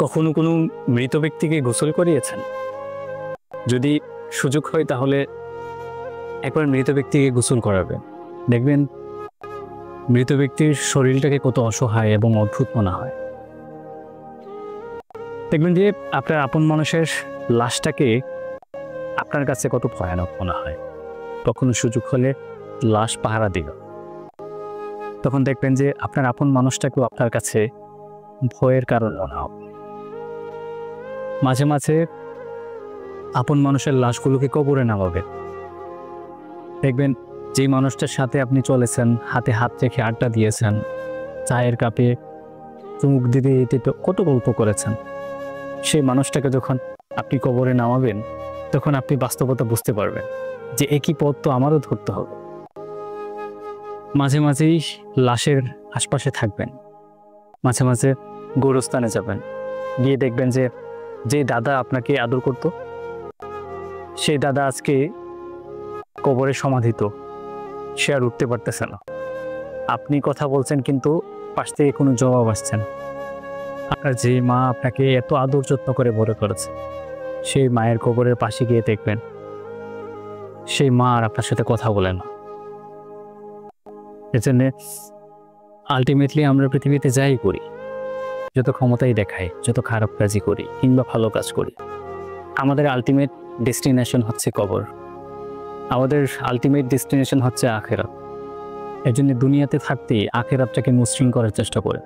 কখনো কোনো মৃত ব্যক্তিকে গোসল করিয়েছেন? যদি সুযোগ হয় তাহলে একবার মৃত ব্যক্তিকে গোসল করাবেন। দেখবেন মৃত ব্যক্তির শরীরটাকে কত অসহায় এবং অদ্ভুত মনে হয়। দেখবেন যে আপনার আপন মানুষের লাশটাকে আপনার কাছে কত ভয়ানক মনে হয়। কখনো সুযোগ হলে লাশ পাহারা দিল, তখন দেখবেন যে আপনার আপন মানুষটাকেও আপনার কাছে ভয়ের কারণ মনে হবে। মাঝে মাঝে আপন মানুষের লাশগুলোকে কবরে নামাবেন। দেখবেন যেই মানুষটার সাথে আপনি চলেছেন, হাতে হাত রেখে আড্ডা দিয়েছেন, চায়ের কাপে চুমুক দিতে দিতে কত গল্প করেছেন, সেই মানুষটাকে যখন আপনি কবরে নামাবেন তখন আপনি বাস্তবতা বুঝতে পারবেন যে একই পথ তো আমারও ধরতে হবে। মাঝে মাঝেই লাশের আশপাশে থাকবেন, মাঝে মাঝে গোরস্থানে যাবেন, গিয়ে দেখবেন যে যে দাদা আপনাকে আদর করত সেই দাদা আজকে কবরে সমাধিত, সে আর উঠতে পারতেছে না। আপনি কথা বলছেন কিন্তু পাশ থেকে কোনো জবাব আসছে না। আপনার যে মা আপনাকে এত আদর যত্ন করে বড় করেছে, সেই মায়ের কবরের পাশে গিয়ে দেখবেন সেই মা আর আপনার সাথে কথা বলে না। এজন্য আলটিমেটলি আমরা পৃথিবীতে যাই করি, যত ক্ষমতাই দেখাই, যত খারাপ কাজই করি কিংবা ভালো কাজ করি, আমাদের আলটিমেট ডেস্টিনেশন হচ্ছে কবর, আমাদের আলটিমেট ডেস্টিনেশন হচ্ছে আখেরাত। এর জন্য দুনিয়াতে থাকতেই আখেরাতটাকে মসৃণ করার চেষ্টা করে।